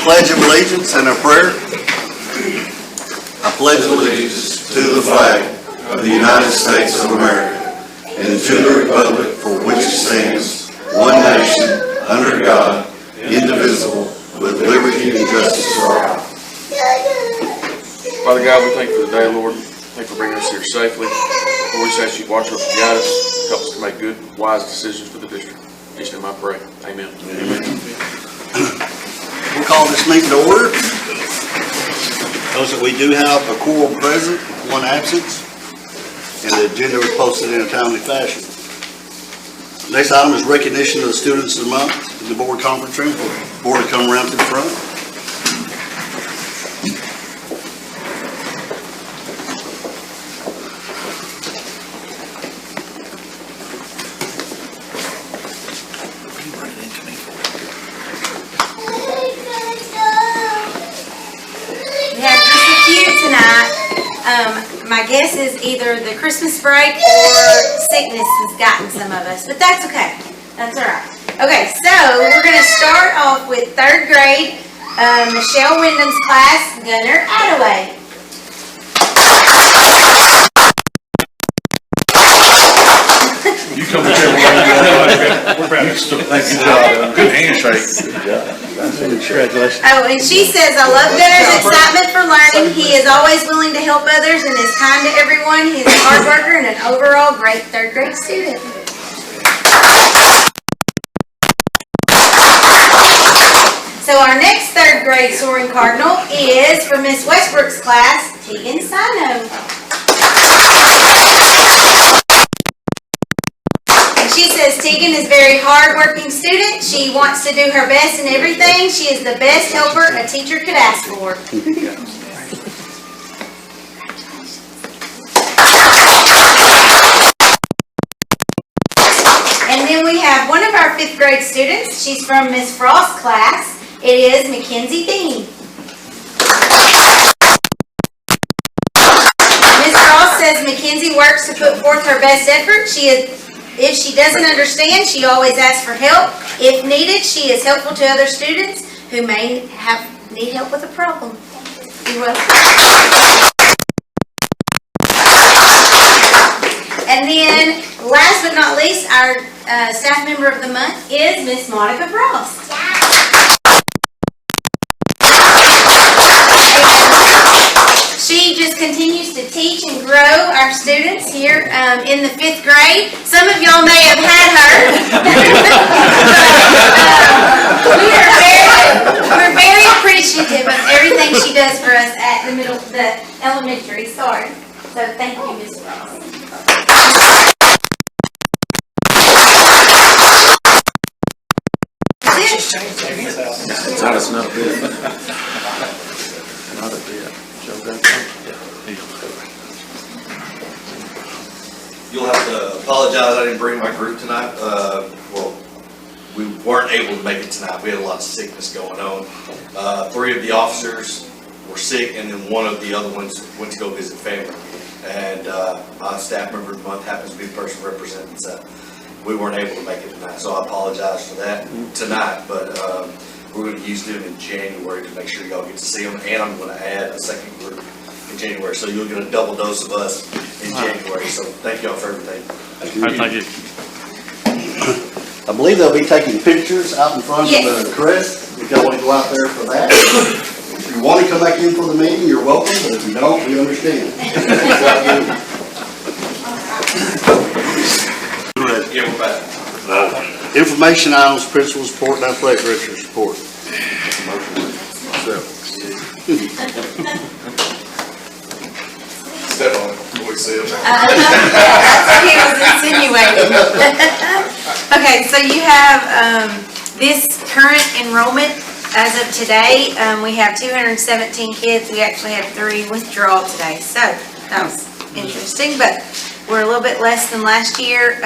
Pledge of Allegiance and a prayer. I pledge allegiance to the flag of the United States of America and to the republic for which it stands, one nation, under God, indivisible, with liberty and justice for all. Father God, we thank you for the day, Lord. Thank you for bringing us here safely. Lord, we just ask you to watch over and guide us, help us to make good, wise decisions for the district. In Jesus' name I pray. Amen. We'll call this meeting to order. Notice that we do have a quorum present, one absence, and the agenda was posted in a timely fashion. Next item is recognition of the students of the month in the board conference room. Board to come around to the front. My guess is either the Christmas break or sickness has gotten some of us, but that's okay. That's all right. Okay, so we're going to start off with 3rd grade, Michelle Wyndham's class, Gunnar Attaway. You come to we're proud of you. Thank you. Good handshake. Congratulations. Oh, and she says, I love Gunnar's excitement for learning. He is always willing to help others and is kind to everyone. He's a hard worker and an overall great 3rd grade student. So our next 3rd grade soaring cardinal is for Miss Westbrook's class, Tegan Sino. She says Tegan is a very hard-working student. She wants to do her best in everything. She is the best helper a teacher could ask for. And then we have one of our 5th grade students. She's from Miss Frost's class. It is Mackenzie Dean. Miss Frost says Mackenzie works to put forth her best effort. If she doesn't understand, she always asks for help. If needed, she is helpful to other students who may need help with a problem. You're welcome. And then, last but not least, our staff member of the month is Miss Monica Frost. She just continues to teach and grow our students here in the 5th grade. Some of y'all may have had her. We're very appreciative of everything she does for us at the elementary. Sorry. So thank you, Ms. Ross. It's not a snub bit. Not a bit. You'll have to apologize, I didn't bring my group tonight. Well, we weren't able to make it tonight. We had a lot of sickness going on. 3 of the officers were sick, and then 1 of the other ones went to go visit family. And my staff member of the month happens to be the person representing, so we weren't able to make it tonight. So I apologize for that tonight, but we're going to use them in January to make sure y'all get to see them, and I'm going to add a 2nd group in January, so you'll get a double dose of us in January. So thank y'all for everything. Thank you. I believe they'll be taking pictures out in front of the crest. If y'all want to go out there for that. If you want to come back in for the meeting, you're welcome, but if you don't, we understand. Yeah, we're back. Information items, principal's report, and athletic director's report. Step on it, what we said. That's what he was insinuating. Okay, so you have this current enrollment as of today. We have 217 kids. We actually had 3 withdraw today, so that was interesting, but we're a little bit less than last year.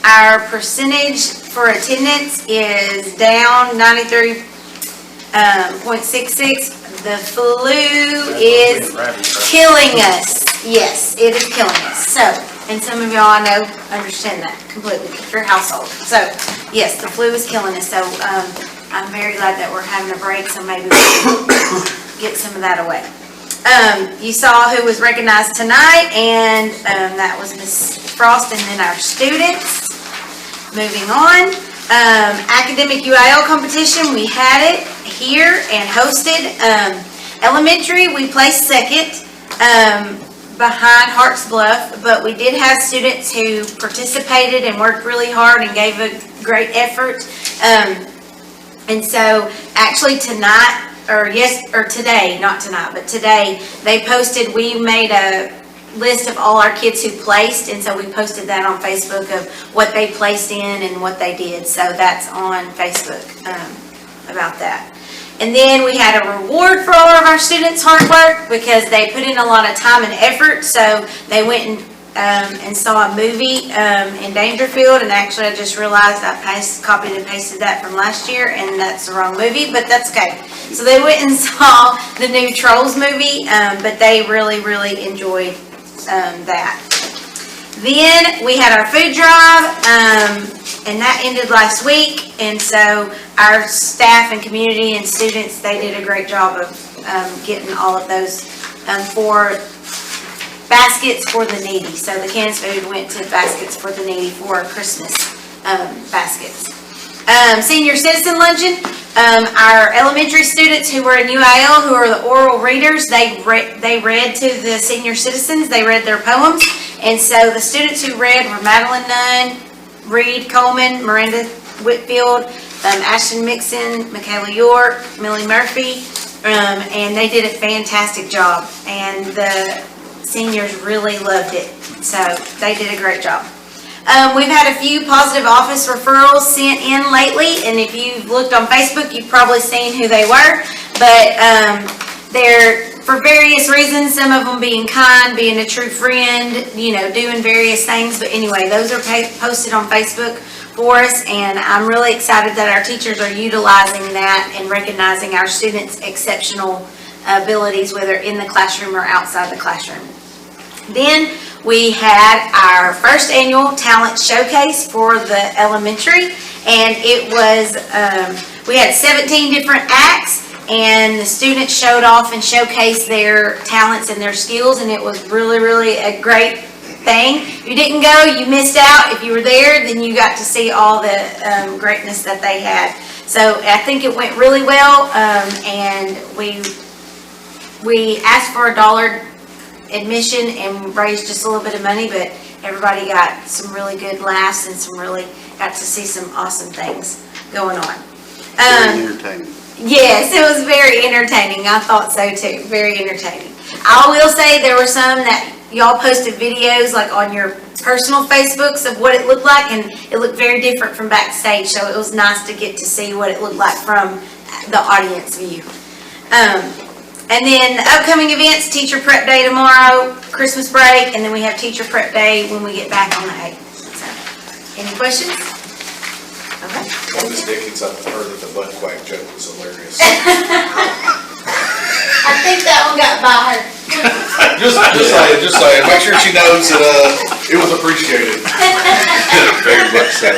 Our percentage for attendance is down 93.66. The flu is killing us. Yes, it is killing us. So, and some of y'all I know understand that completely, your household. So, yes, the flu is killing us. So, I'm very glad that we're having a break, so maybe we can get some of that away. You saw who was recognized tonight, and that was Miss Frost and then our students. Moving on, academic UIL competition, we had it here and hosted. Elementary, we placed second behind Harts Bluff, but we did have students who participated and worked really hard and gave a great effort. And so actually tonight, or today, not tonight, but today, they posted, we made a list of all our kids who placed, and so we posted that on Facebook of what they placed in and what they did. So that's on Facebook about that. And then we had a reward for all of our students' hard work because they put in a lot of time and effort. So they went and saw a movie in Dangerfield, and actually I just realized I copied and pasted that from last year, and that's the wrong movie, but that's okay. So they went and saw the new Trolls movie, but they really, really enjoyed that. Then we had our food drive, and that ended last week, and so our staff and community and students, they did a great job of getting all of those for baskets for the needy. So the canned food went to baskets for the needy for Christmas baskets. Senior citizen luncheon, our elementary students who were in UIL, who are the oral readers, they read to the senior citizens, they read their poems. And so the students who read were Madeline Nunn, Reed Coleman, Miranda Whitfield, Ashton Mixon, Michaela York, Millie Murphy, and they did a fantastic job. And the seniors really loved it. So they did a great job. We've had a few positive office referrals sent in lately, and if you've looked on Facebook, you've probably seen who they were, but they're for various reasons, some of them being kind, being a true friend, you know, doing various things, but anyway, those are posted on Facebook for us, and I'm really excited that our teachers are utilizing that and recognizing our students' exceptional abilities, whether in the classroom or outside the classroom. Then we had our first annual talent showcase for the elementary, and it was, we had 17 different acts, and the students showed off and showcased their talents and their skills, and it was really, really a great thing. If you didn't go, you missed out. If you were there, then you got to see all the greatness that they had. So I think it went really well, and we asked for $1 admission and raised just a little bit of money, but everybody got some really good laughs and got to see some awesome things going on. Very entertaining. Yes, it was very entertaining. I thought so too. Very entertaining. I will say there were some that y'all posted videos like on your personal Facebooks of what it looked like, and it looked very different from backstage, so it was nice to get to see what it looked like from the audience view. And then the upcoming events, teacher prep day tomorrow, Christmas break, and then we have teacher prep day when we get back on the 8th. So, any questions? Okay. Miss Dickens, I've heard that the butt quack joke was hilarious. I think that one got by her. Just saying, make sure she knows that, it was appreciated. Very much so.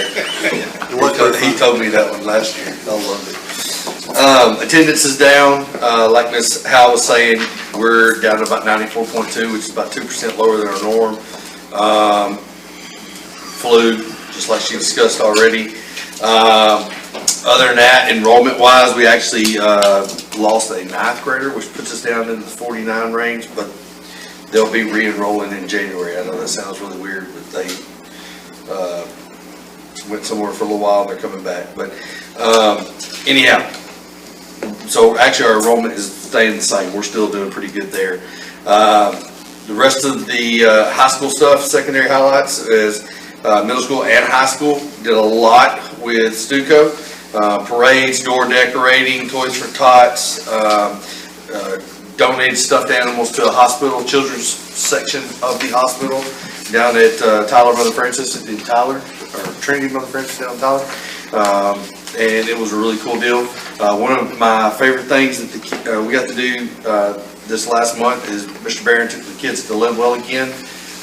He told me that one last year, I loved it. Attendance is down, like Ms. Howell was saying, we're down to about 94.2, which is about 2% lower than our norm. Flu, just like she discussed already. Other than that, enrollment wise, we actually lost a 9th grader, which puts us down in the 49 range, but they'll be re-enrolling in January. I know that sounds really weird, but they went somewhere for a little while and they're coming back. But anyhow, so actually our enrollment is staying the same. We're still doing pretty good there. The rest of the high school stuff, secondary highlights, is middle school and high school did a lot with Stuco. Parades, door decorating, Toys for Tots, donated stuffed animals to a hospital, children's section of the hospital down at Tyler Mother Francis in Tyler, or Trinity Mother Francis down in Tyler. And it was a really cool deal. One of my favorite things that we got to do this last month is Mr. Barron took the kids to Live Well again,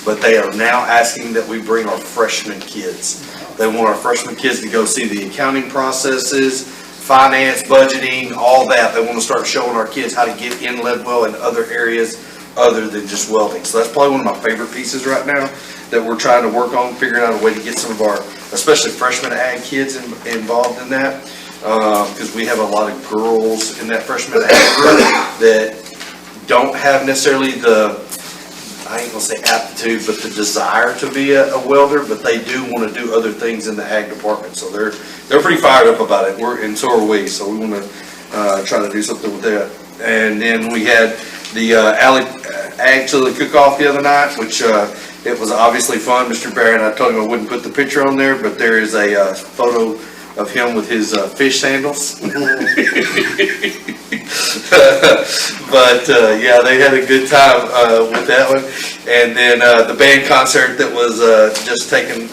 but they are now asking that we bring our freshman kids. They want our freshman kids to go see the accounting processes, finance, budgeting, all that. They want to start showing our kids how to get in Leadwell and other areas other than just welding. So that's probably one of my favorite pieces right now that we're trying to work on, figuring out a way to get some of our, especially freshman ag kids involved in that. Because we have a lot of girls in that freshman ag group that don't have necessarily the, I ain't gonna say aptitude, but the desire to be a welder, but they do want to do other things in the ag department. So they're pretty fired up about it. And so are we. So we want to try to do something with that. And then we had the ag chili cook-off the other night, which it was obviously fun. Mr. Barrett, I told him I wouldn't put the picture on there, but there is a photo of him with his fish sandals. But yeah, they had a good time with that one. And then the band concert that was just taken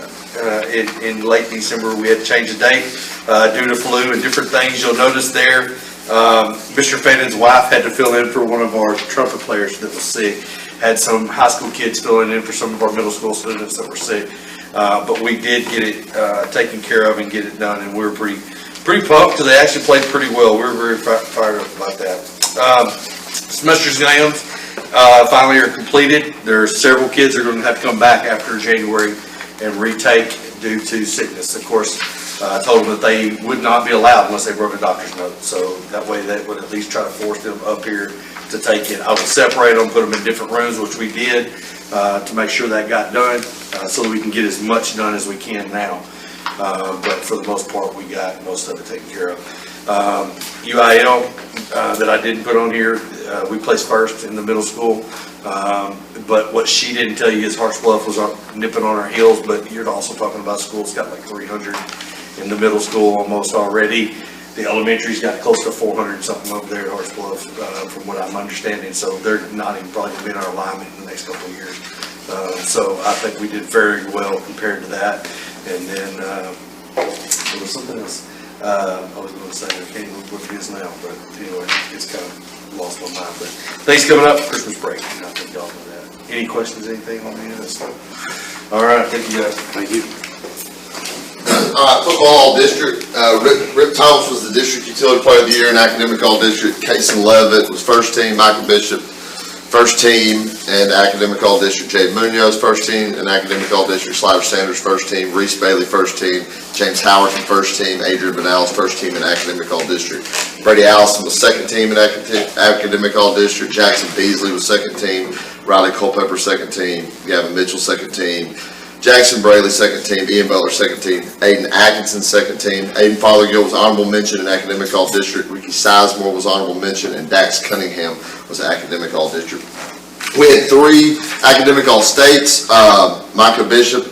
in late December, we had to change the date due to flu and different things. You'll notice there, Mr. Fannon's wife had to fill in for one of our trumpet players that was sick. Had some high school kids filling in for some of our middle school students that were sick. But we did get it taken care of and get it done, and we were pretty pumped because they actually played pretty well. We were very fired up about that. Semester exams finally are completed. There are several kids that are going to have to come back after January and retake due to sickness. Of course, I told them that they would not be allowed unless they broke a doctor's note. So that way they would at least try to force them up here to take it. I would separate them, put them in different rooms, which we did to make sure that got done so that we can get as much done as we can now. But for the most part, we got most of it taken care of. UIL that I didn't put on here, we placed first in the middle school. But what she didn't tell you is Harts Bluff was nipping on our heels, but you're also talking about schools got like 300 in the middle school almost already. The elementary's got close to 400 something over there at Harts Bluff, from what I'm understanding. So they're not even probably gonna be in our alignment in the next couple of years. So I think we did very well compared to that. And then there was something else I was going to say. I can't remember what it is now, but anyway, it's kind of lost my mind. But things coming up, Christmas break. I think y'all know that. Any questions, anything on any of this stuff? All right, thank you guys. Thank you. All right, football district, Rip Thomas was the district utility player of the year in academic all district. Kason Levitt was first team. Michael Bishop, first team and academic all district. Jade Munoz, first team and academic all district. Slider Sanders, first team. Reese Bailey, first team. James Howerton, first team. Adrian Vanales, first team in academic all district. Brady Allison was second team in academic all district. Jackson Beasley was second team. Riley Culpepper, second team. Gavin Mitchell, second team. Jackson Braley, second team. Ian Butler, second team. Aiden Atkinson, second team. Aiden Fothergill was honorable mention in academic all district. Ricky Sizemore was honorable mention, and Dax Cunningham was academic all district. We had 3 academic all states. Micah Bishop,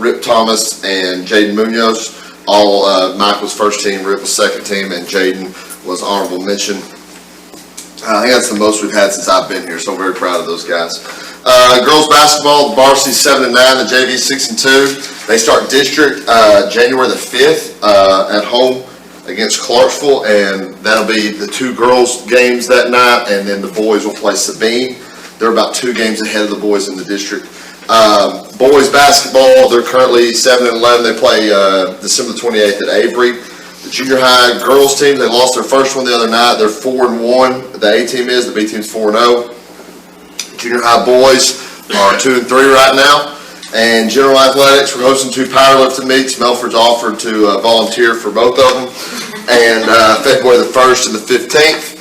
Rip Thomas, and Jaden Munoz. All Mike was first team, Rip was second team, and Jaden was honorable mention. I think that's the most we've had since I've been here, so I'm very proud of those guys. Girls basketball, the varsity 7-9, the JV 6-2. They start district January the 5th at home against Clarksville, and that'll be the 2 girls games that night, and then the boys will play Sabine. They're about 2 games ahead of the boys in the district. Boys basketball, they're currently 7-11. They play December 28th at Avery. The junior high girls team, they lost their first one the other night. They're 4-1. The A team is, the B team's 4-0. Junior high boys are 2-3 right now. And general athletics, we're hosting 2 powerlifting meets. Melford's offered to volunteer for both of them. And February the 1st and the 15th.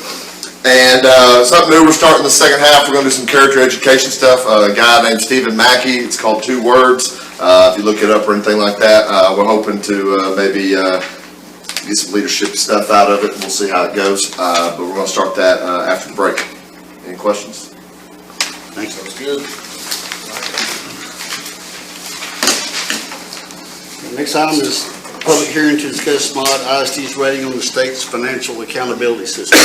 And something new, we're starting the second half. We're going to do some character education stuff. A guy named Stephen Mackey. It's called 2 Words. If you look it up or anything like that, we're hoping to maybe get some leadership stuff out of it. We'll see how it goes. But we're going to start that after the break. Any questions? Thanks, that was good. The next item is public hearing to discuss Mod ISD's rating on the state's financial accountability system.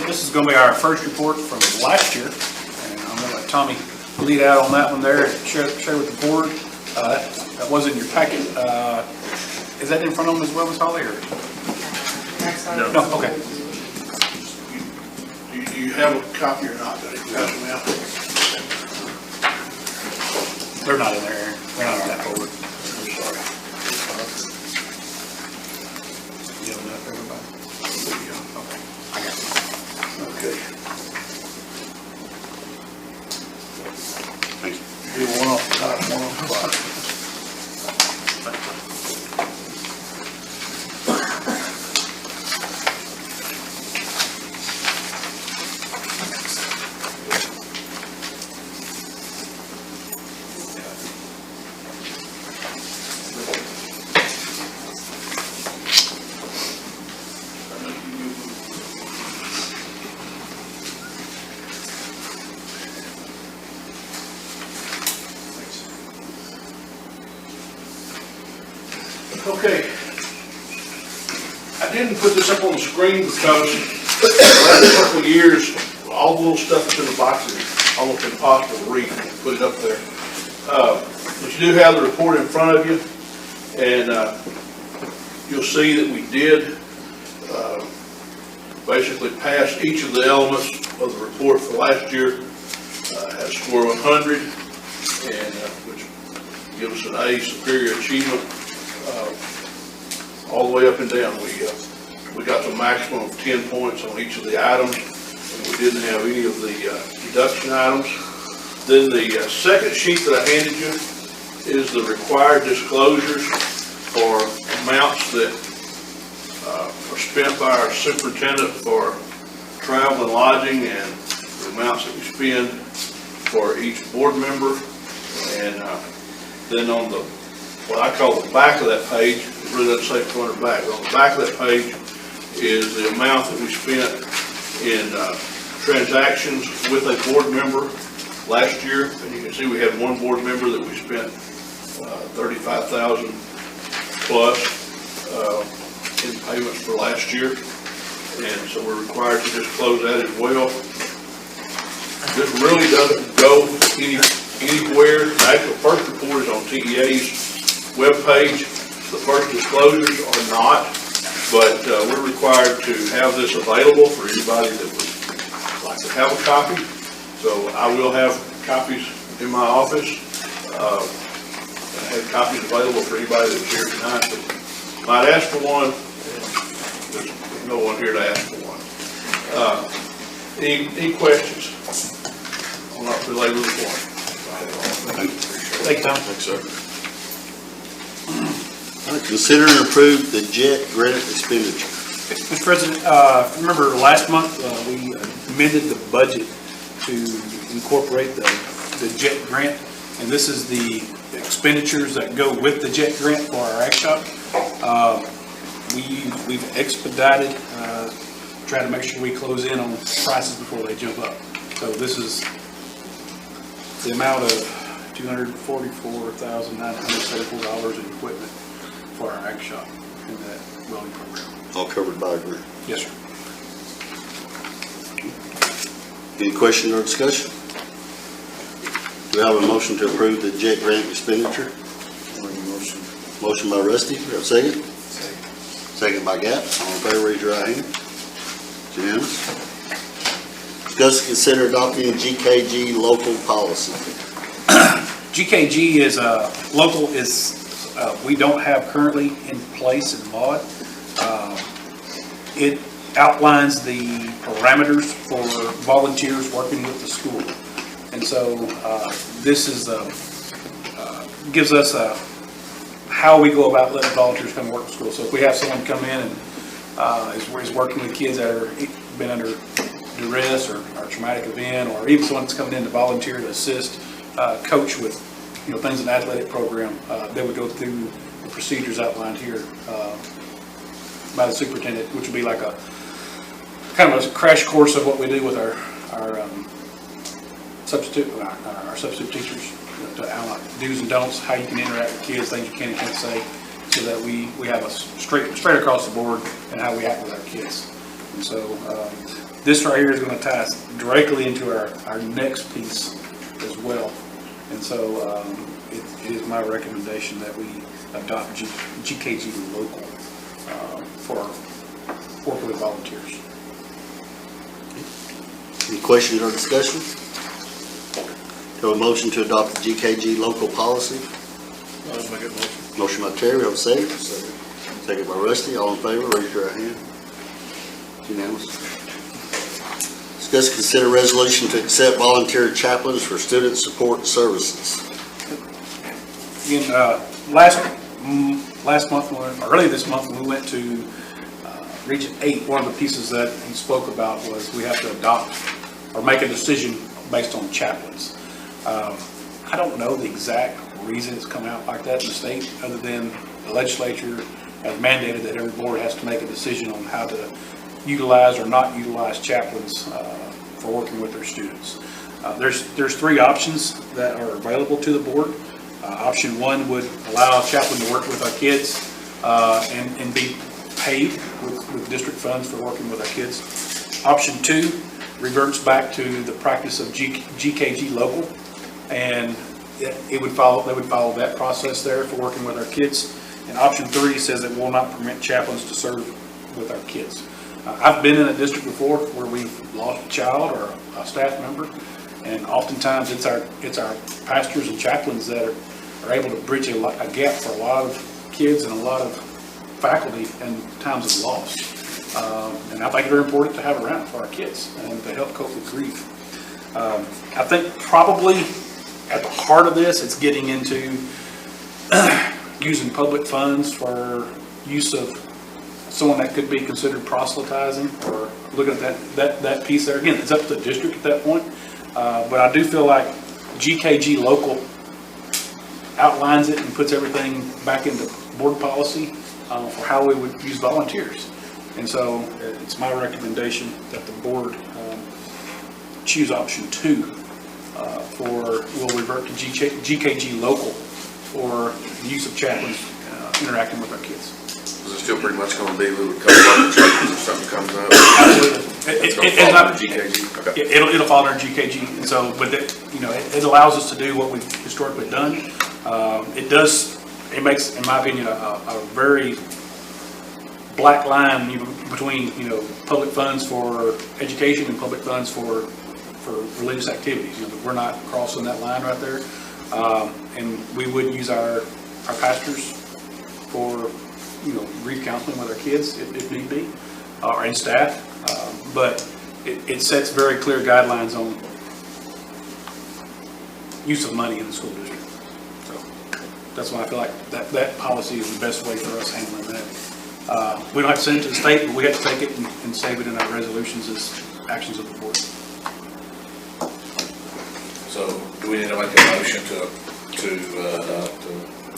This is going to be our first report from last year, and I'm going to let Tommy lead out on that one there, share with the board. That was in your packet. Is that in front of them as well, Ms. Holly, or? No, okay. Do you have a copy or not? They're not in there, Aaron. They're not in that folder. I'm sorry. Okay. I didn't put this up on the screen because the last couple of years, all the little stuff that's in the boxes is almost impossible to read. Put it up there. But you do have the report in front of you, and you'll see that we did basically pass each of the elements of the report for last year. Had a score of 100, and which gives us an A, superior achievement, all the way up and down. We got the maximum of 10 points on each of the items, and we didn't have any of the deduction items. Then the second sheet that I handed you is the required disclosures for amounts that are spent by our superintendent for travel and lodging, and the amounts that we spend for each board member. And then on the, what I call the back of that page, it really doesn't say front or back, but on the back of that page is the amount that we spent in transactions with a board member last year. And you can see we had one board member that we spent $35,000 plus in payments for last year. And so we're required to disclose that as well. This really doesn't go anywhere. The actual first report is on TEA's webpage. The first disclosures are not, but we're required to have this available for anybody that would like to have a copy. So I will have copies in my office. I have copies available for anybody that's here tonight that might ask for one. There's no one here to ask for one. Any questions? I'll not belabor the point. Thank you, Tom. Thanks, sir. Consider and approve the JET grant expenditure. Mr. President, remember last month, we amended the budget to incorporate the JET grant, and this is the expenditures that go with the JET grant for our ag shop. We've expedited, trying to make sure we close in on prices before they jump up. So this is the amount of $244,974 in equipment for our ag shop in that welding program. All covered by a grant. Yes, sir. Any question or discussion? Do we have a motion to approve the JET grant expenditure? Motion by Rusty, do we have a second? Second by Gap. All in favor, raise your right hand. It's unanimous. Discuss and consider adopting GKG local policy. GKG is we don't have currently in place in MAUD. It outlines the parameters for volunteers working with the school. And so this is gives us how we go about letting volunteers come work with school. So if we have someone come in and is working with kids that are been under duress or traumatic event, or even someone that's coming in to volunteer to assist coach with things in the athletic program, they would go through the procedures outlined here by the superintendent, which would be like a kind of a crash course of what we do with our substitute teachers, to outline do's and don'ts, how you can interact with kids, things you can and can't say, so that we have a straight across the board and how we act with our kids. And so this right here is going to tie us directly into our next piece as well. And so it is my recommendation that we adopt GKG local for work with volunteers. Any questions or discussion? Do a motion to adopt the GKG local policy? I'll make a motion. Motion by Terry, have a second? Second by Rusty, all in favor, raise your right hand. It's unanimous. Discuss and consider resolution to accept volunteer chaplains for student support services. Again, last month, or early this month, when we went to Region 8, one of the pieces that he spoke about was we have to adopt or make a decision based on chaplains. I don't know the exact reason it's come out like that in the state, other than the legislature has mandated that every board has to make a decision on how to utilize or not utilize chaplains for working with their students. There's three options that are available to the board. Option one would allow a chaplain to work with our kids and be paid with district funds for working with our kids. Option 2 reverts back to the practice of GKG local, and they would follow that process there for working with our kids. And option 3 says it will not permit chaplains to serve with our kids. I've been in a district before where we've lost a child or a staff member, and oftentimes it's our pastors and chaplains that are able to bridge a gap for a lot of kids and a lot of faculty in times of loss. And I think they're important to have around for our kids and to help cope with grief. I think probably at the heart of this, it's getting into using public funds for use of someone that could be considered proselytizing, or looking at that piece there. Again, it's up to the district at that point. But I do feel like GKG local outlines it and puts everything back into board policy for how we would use volunteers. And so it's my recommendation that the board choose option 2 we'll revert to GKG local for the use of chaplains interacting with our kids. Is it still pretty much gonna be, we would cover our chaplains if something comes up? Absolutely. It's gonna fall under GKG? Okay. It'll fall under GKG, and so, but it allows us to do what we've historically done. It makes, in my opinion, a very black line between, public funds for education and public funds for religious activities. We're not crossing that line right there. And we would use our pastors for, grief counseling with our kids if need be, and staff. But it sets very clear guidelines on use of money in the school district. So that's why I feel like that policy is the best way for us handling that. We don't have to send it to the state, but we have to take it and save it in our resolutions as actions of the board. So do we need to make a motion to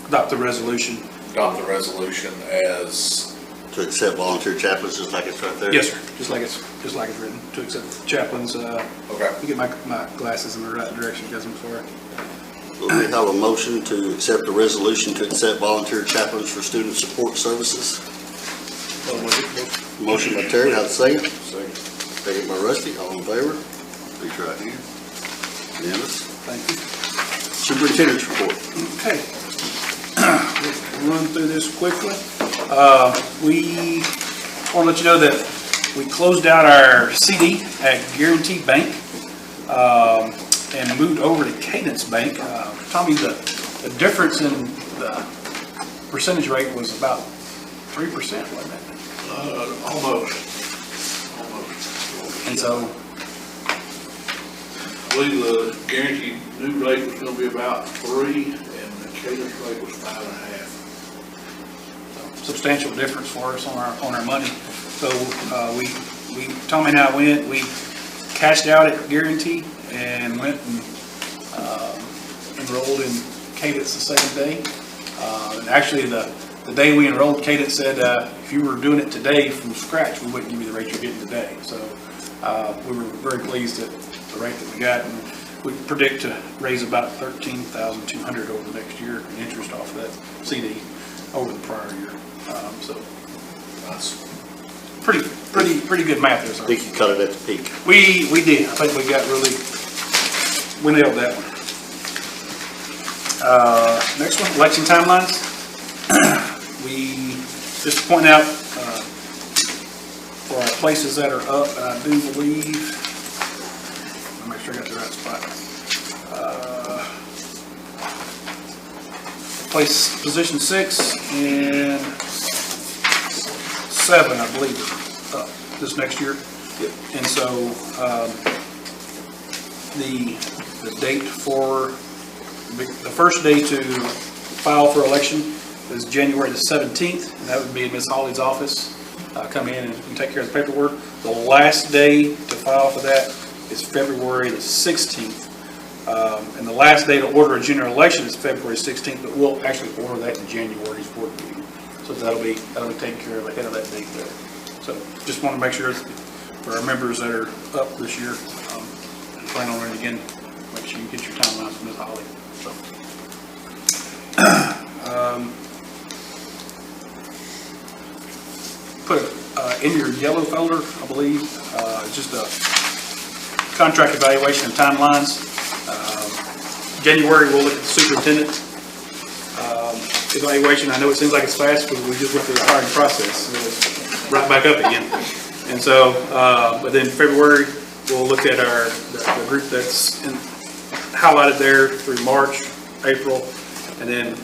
Adopt the resolution. adopt the resolution as, To accept volunteer chaplains, just like it's right there? Yes, sir. Just like it's written, to accept chaplains. okay, Let me get my glasses in the right direction, guys, I'm sorry. We have a motion to accept the resolution to accept volunteer chaplains for student support services. Motion by Terry, have a second? Second by Rusty, all in favor? Raise your right hand. Unanimous. Thank you. Superintendent's report. Okay. We'll run through this quickly. We want to let you know that we closed out our CD at Guarantee Bank and moved over to Cadence Bank. Tommy, the difference in the percentage rate was about 3%, wasn't it? Almost. And so, I believe the guaranteed new rate was gonna be about 3, and the Cadence rate was 5.5. substantial difference for us on our money. So Tommy and I we cashed out at Guarantee and went and enrolled in Cadence the same day. And actually, the day we enrolled, Cadence said if you were doing it today from scratch, we wouldn't give you the rate you're getting today. So we were very pleased at the rate that we got, and we predict to raise about $13,200 over the next year in interest off of that CD over the prior year. So that's pretty good math there, I sir. think you cut it at the peak. We did. I think we nailed that one. Next one, election timelines. We just point out for our places that are up, and I do believe, let me make sure I got the right spot. Position 6 and 7, I believe, this next year. And so the date for, the first day to file for election is January the 17th, and that would be in Ms. Hawley's office. Come in and take care of the paperwork. The last day to file for that is February the 16th. And the last day to order a general election is February 16th, but we'll actually order that in January's board meeting. So that'll be taken care of ahead of that date there. So just want to make sure for our members that are up this year, and plan on it again, make sure you get your timelines from Ms. Hawley. So. put in your yellow folder, I believe, just a contract evaluation and timelines. January, we'll look at the superintendent evaluation. I know it seems like it's fast, but we just went through the hiring process. It was right back up again. And so, but then February, we'll look at the group that's highlighted there through March, April, and then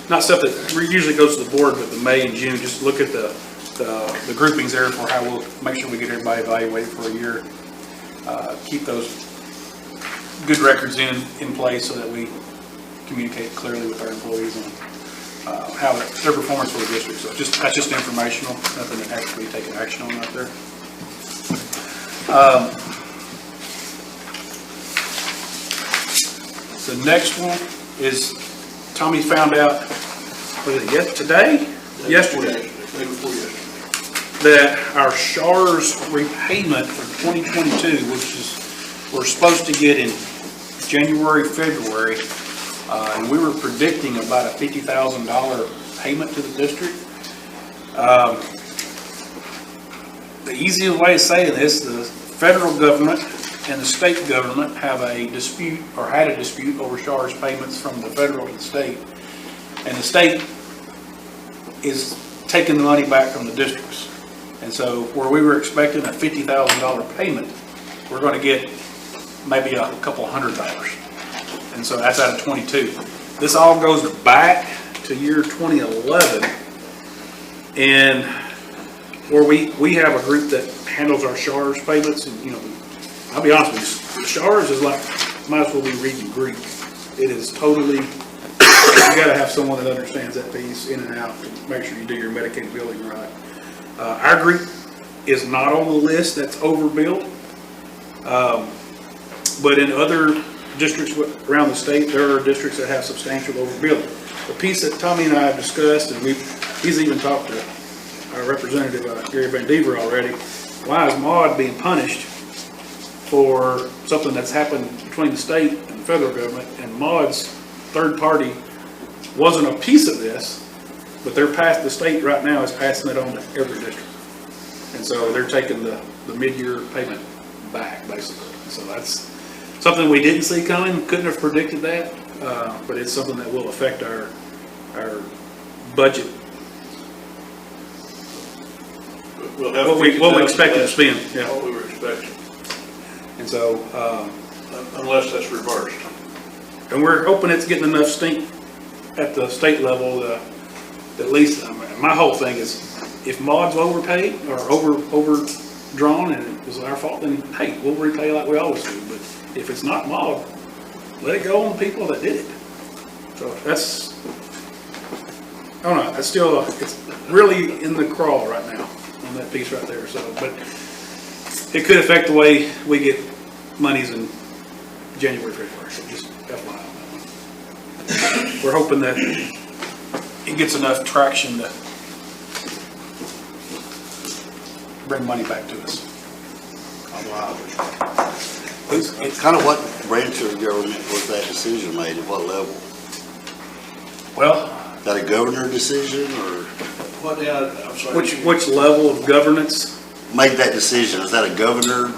not stuff that usually goes to the board, but the May and June, just look at the groupings there for how we'll make sure we get everybody evaluated for a year. Keep those good records in place so that we communicate clearly with our employees on how their performance for the district. So that's just informational, nothing that has to be taken action on out there. The next one is Tommy found out, was it yesterday, Day before yesterday. that our SHARS repayment for 2022, which is, we're supposed to get in January, February, and we were predicting about a $50,000 payment to the district. The easiest way of saying this, the federal government and the state government have a dispute, or had a dispute over SHARS payments from the federal to the state. And the state is taking the money back from the districts. And so where we were expecting a $50,000 payment, we're going to get maybe a couple $100. And so that's out of 22. This all goes back to year 2011. And where we have a group that handles our SHARS payments, and, you know, I'll be honest with you, SHARS is like, might as well be reading Greek. It is totally, you gotta have someone that understands that piece in and out to make sure you do your Medicaid billing right. Our group is not on the list that's overbilled. But in other districts around the state, there are districts that have substantial overbilling. The piece that Tommy and I have discussed, and he's even talked to our representative, Gary Van Dever already, why is MAUD being punished for something that's happened between the state and the federal government? And MAUD's third party wasn't a piece of this, but the state right now is passing it on to every district. And so they're taking the mid-year payment back, basically. So that's something we didn't see coming, couldn't have predicted that, but it's something that will affect our budget. We'll have What we expect to spend, yeah. What we were expecting, And so, unless that's reversed. and we're hoping it's getting enough stink at the state level, at least, my whole thing is, if MAUD's overpaid or overdrawn and it was our fault, then hey, we'll repay like we always do. But if it's not MAUD, let it go on the people that did it. So that's, I don't know, that's still, it's really in the crawl right now on that piece right there. So, but it could affect the way we get monies in January, February. So just FYI on that one. We're hoping that it gets enough traction to bring money back to us. It's kind of what branch of government was that decision made, at what level? Well, Is that a governor decision, or What, I'm sorry. which level of governance? made that decision? Is that a governor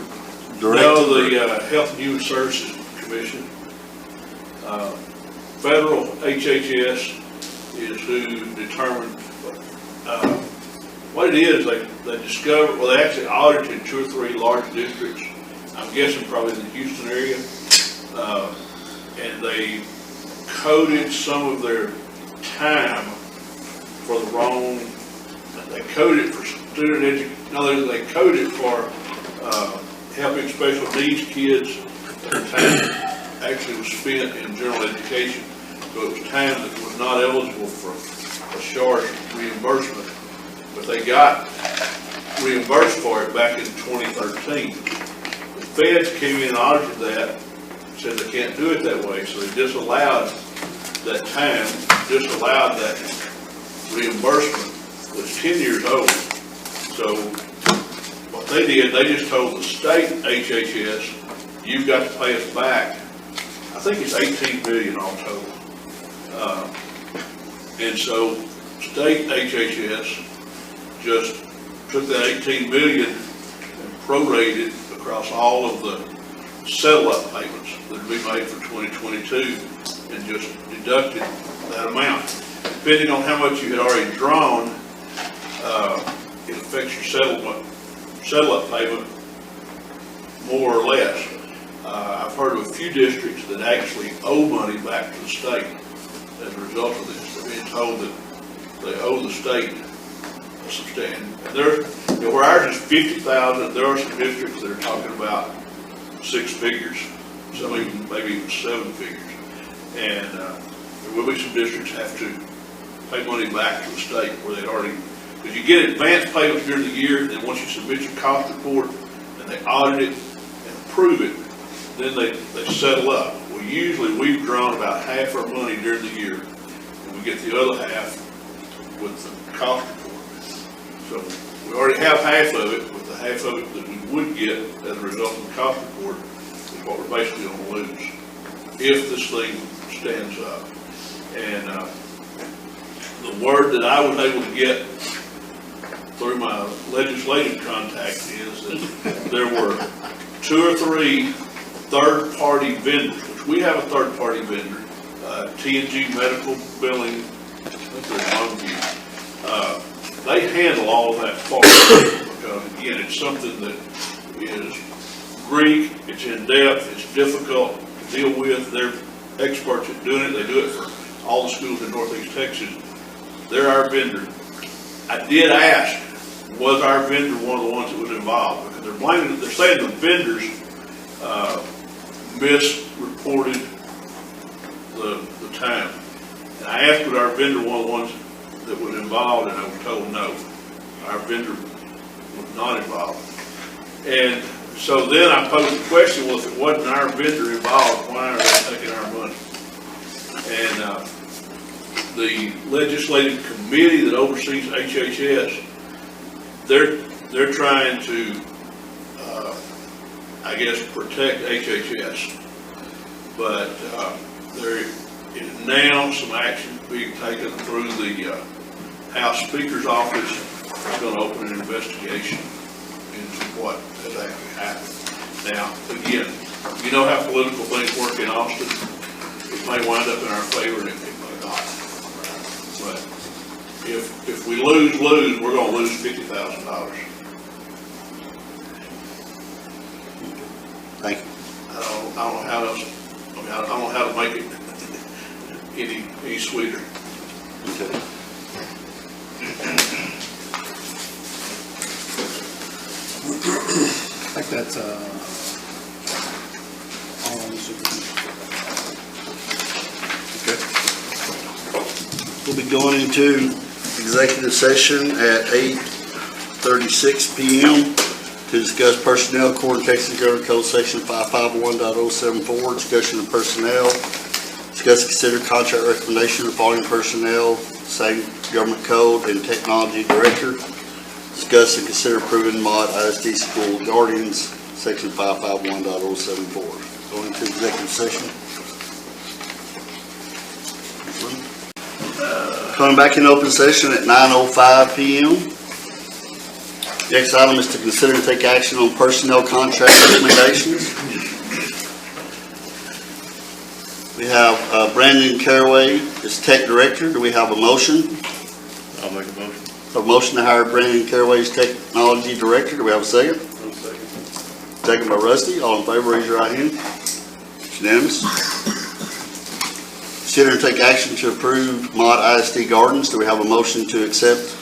directive? No, the Health and Human Services Commission. Federal HHS is who determined, what it is, they discovered, well, they actually audited 2 or 3 large districts, I'm guessing probably in the Houston area, and they coded some of their time for the wrong, they coded for student education, they coded for helping special needs kids. Their time actually was spent in general education, so it was time that was not eligible for a SHARS reimbursement, but they got reimbursed for it back in 2013. The feds came in and audited that, said they can't do it that way, so they disallowed that time, disallowed that reimbursement. It was 10 years old. So what they did, they just told the state HHS, you've got to pay us back. I think it's $18 billion all total. And so state HHS just took that 18 million and prorated across all of the settle-up payments that'd be made for 2022 and just deducted that amount. Depending on how much you had already drawn, it affects your settle-up payment more or less. I've heard of a few districts that actually owe money back to the state as a result of this. They're being told that they owe the state a substantial, and where ours is 50,000, there are some districts that are talking about 6 figures, some even, maybe even 7 figures. And there will be some districts have to pay money back to the state where they'd already, because you get advance payments during the year, and then once you submit your cost report and they audit it and approve it, then they settle up. Well, usually we've drawn about half our money during the year, and we get the other half with the cost report. So we already have half of it, with the half of it that we would get as a result of the cost report is what we're basically going to lose if this thing stands up. And the word that I was able to get through my legislative contact is that there were 2 or 3 third-party vendors, which we have a third-party vendor, T&G Medical Billing, I think they're in Longview. They handle all of that for us, because again, it's something that is Greek, it's in-depth, it's difficult to deal with. They're experts at doing it. They do it for all the schools in Northeast Texas. They're our vendor. I did ask, was our vendor one of the ones that was involved? Because they're saying the vendors misreported the time. And I asked, was our vendor one of the ones that was involved, and I was told no. Our vendor was not involved. And so then I posed the question, well, if it wasn't our vendor involved, why are they taking our money? And the legislative committee that oversees HHS, they're trying to, I guess, protect HHS. But there is now some action being taken through the House Speaker's office. It's going to open an investigation into what has actually happened. Now, again, you know how political things work in Austin. It may wind up in our favor and it may not. But if we lose, we're going to lose $50,000. Thank you. I don't know how else. I mean, I don't know how to make it any sweeter. Okay. I think that's, all on the superintendent. We'll be going into executive session at 8:36 p.m. to discuss personnel according to Texas Government Code Section 551.074, discussion of personnel, discuss and consider contract recommendation of following personnel, same government code and technology director, discuss and consider approving mod ISD school guardians, Section 551.074. Going into executive session. Coming back in open session at 9:05 p.m. Next item is to consider and take action on personnel contract recommendations. We have Brandon Caraway as Tech Director. Do we have a motion? I'll make a motion. A motion to hire Brandon Caraway as Technology Director. Do we have a second? Second by Rusty. All in favor, raise your right hand. It's unanimous. Consider and take action to approve Mod ISD Gardens. Do we have a motion to accept?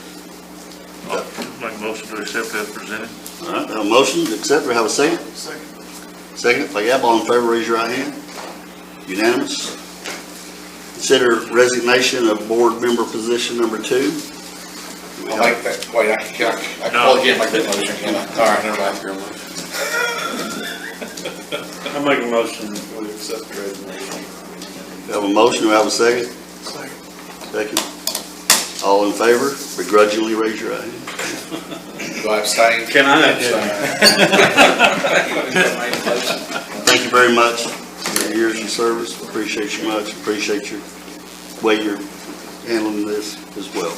I'll make a motion to accept as presented. All right, we have a motion to accept. Do we have a second? Second by Gab. All in favor, raise your right hand. Unanimous. Consider resignation of board member position number 2. I'll make that, wait, I can call again, make that motion, can I? All right, never mind. I make a motion to accept the resignation. We have a motion, do we have a second? Second. All in favor, begrudgingly raise your right hand. Do I abstain? Can I abstain? Thank you very much for your years of service, appreciate you much, appreciate your way you're handling this as well.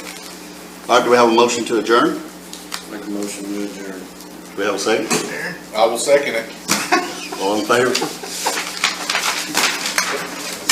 All right, do we have a motion to adjourn? Make a motion to adjourn. Do we have a second? I will second it. All in favor?